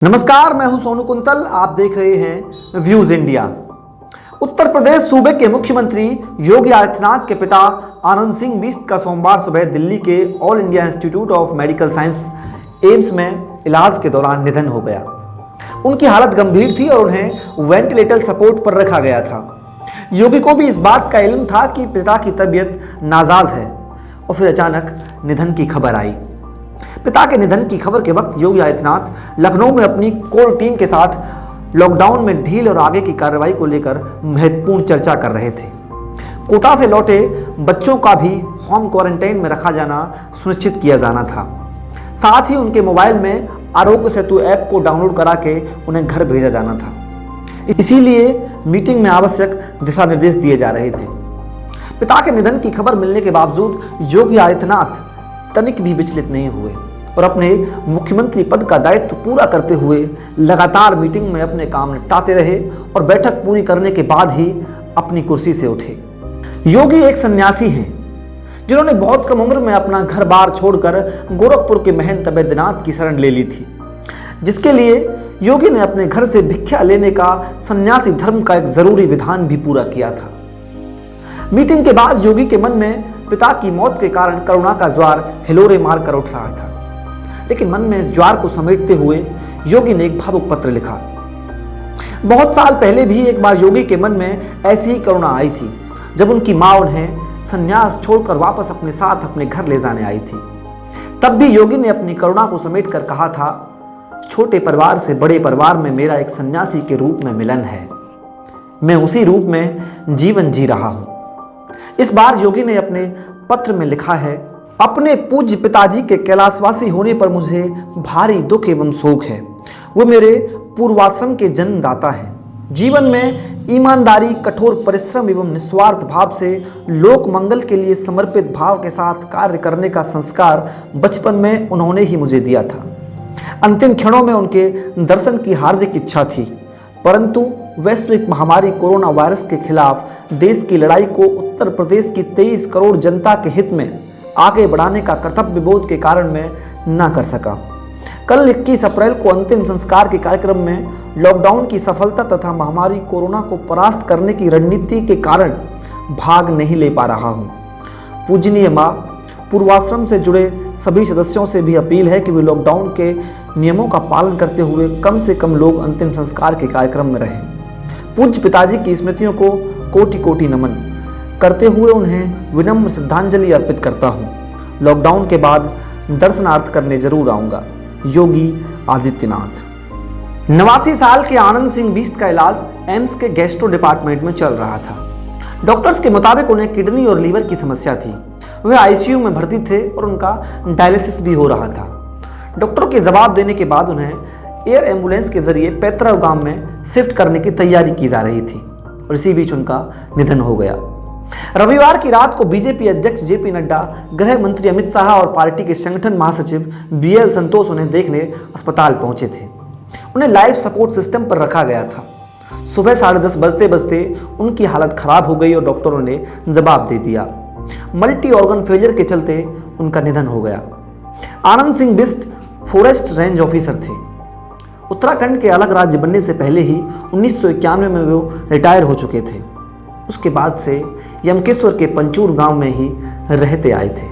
नमस्कार, मैं हूं सोनू कुंतल। आप देख रहे हैं व्यूज इंडिया। उत्तर प्रदेश सूबे के मुख्यमंत्री योगी आदित्यनाथ के पिता आनंद सिंह बिष्ट का सोमवार सुबह दिल्ली के all India institute of medical science AIIMS में इलाज के दौरान निधन हो गया। उनकी हालत गंभीर थी और उन्हें वेंटिलेटर सपोर्ट पर रखा गया था। योगी को भी इस बात का इल्म था कि पिता की तबीयत नाजाज है और फिर अचानक निधन की खबर आई। पिता के निधन की खबर के वक्त योगी आदित्यनाथ लखनऊ में अपनी कोर टीम के साथ लॉकडाउन में ढील और आगे की कार्रवाई को लेकर महत्वपूर्ण चर्चा कर रहे थे। कोटा से लौटे बच्चों का भी होम क्वारंटाइन में रखा जाना सुनिश्चित किया जाना था। साथ ही उनके मोबाइल में आरोग्य सेतु ऐप को डाउनलोड करा के उन्हें घर भेजा जाना था। इसीलिए मीटिंग में आवश्यक दिशा निर्देश दिए जा रहे थे। पिता के निधन की खबर मिलने के बावजूद योगी आदित्यनाथ तनिक भी विचलित नहीं हुए और अपने मुख्यमंत्री पद का दायित्व पूरा करते हुए लगातार मीटिंग में अपने काम निपटाते रहे और बैठक पूरी करने के बाद ही अपनी कुर्सी से उठे। योगी एक सन्यासी हैं जिन्होंने बहुत कम उम्र में अपना घर बार छोड़कर गोरखपुर के महंत बैद्यनाथ की शरण ले ली थी, जिसके लिए योगी ने अपने घर से भिक्षा लेने का सन्यासी धर्म का एक जरूरी विधान भी पूरा किया था। मीटिंग के बाद योगी के मन में पिता की मौत के कारण करुणा का ज्वार हिलोरे मार कर उठ रहा था, लेकिन मन में इस ज्वार को समेटते हुए योगी ने एक भावुक पत्र लिखा। बहुत साल पहले भी एक बार योगी के मन में ऐसी ही करुणा आई थी, जब उनकी मां उन्हें संन्यास छोड़कर वापस अपने साथ अपने घर ले जाने आई थी। तब भी योगी ने अपनी करुणा को समेट कर कहा था, छोटे परिवार से बड़े परिवार में मेरा एक सन्यासी के रूप में मिलन है। मैं उसी रूप में जीवन जी रहा हूं। इस बार योगी ने अपने पत्र में लिखा है, अपने पूज्य पिताजी के कैलाशवासी होने पर मुझे भारी दुख एवं शोक है। वो मेरे पूर्वाश्रम के जन्मदाता हैं। जीवन में ईमानदारी, कठोर परिश्रम एवं निस्वार्थ भाव से लोक मंगल के लिए समर्पित भाव के साथ कार्य करने का संस्कार बचपन में उन्होंने ही मुझे दिया था। अंतिम क्षणों में उनके दर्शन की हार्दिक इच्छा थी, परंतु वैश्विक महामारी कोरोना वायरस के खिलाफ देश की लड़ाई को उत्तर प्रदेश की 23 करोड़ जनता के हित में आगे बढ़ाने का कर्तव्य बोध के कारण मैं न कर सका। कल 21 अप्रैल को अंतिम संस्कार के कार्यक्रम में लॉकडाउन की सफलता तथा महामारी कोरोना को परास्त करने की रणनीति के कारण भाग नहीं ले पा रहा हूँ। पूजनीय माँ, पूर्वाश्रम से जुड़े सभी सदस्यों से भी अपील है कि वे लॉकडाउन के नियमों का पालन करते हुए कम से कम लोग अंतिम संस्कार के कार्यक्रम में रहें। पूज्य पिताजी की स्मृतियों को कोटि कोटि नमन करते हुए उन्हें विनम्र श्रद्धांजलि अर्पित करता हूँ। लॉकडाउन के बाद दर्शनार्थ करने जरूर आऊँगा। योगी आदित्यनाथ। 89 साल के आनंद सिंह बिष्ट का इलाज एम्स के गैस्ट्रो डिपार्टमेंट में चल रहा था। डॉक्टर्स के मुताबिक उन्हें किडनी और लीवर की समस्या थी। वे आईसीयू में भर्ती थे और उनका डायलिसिस भी हो रहा था। डॉक्टरों के जवाब देने के बाद उन्हें एयर एम्बुलेंस के जरिए पैतरा गांव में शिफ्ट करने की तैयारी की जा रही थी और इसी बीच उनका निधन हो गया। रविवार की रात को बीजेपी अध्यक्ष जेपी नड्डा, गृह मंत्री अमित शाह और पार्टी के संगठन महासचिव बीएल संतोष उन्हें देखने अस्पताल पहुंचे थे। उन्हें लाइफ सपोर्ट सिस्टम पर रखा गया था। सुबह 10:30 बजते बजते उनकी हालत खराब हो गई और डॉक्टरों ने जवाब दे दिया। मल्टी ऑर्गन फेलियर के चलते उनका निधन हो गया। Anand Singh Bisht forest range officer थे। उत्तराखंड के अलग राज्य बनने से पहले ही 1991 में वो रिटायर हो चुके थे। उसके बाद से यमकेश्वर के पंचूर गांव में ही रहते आए थे।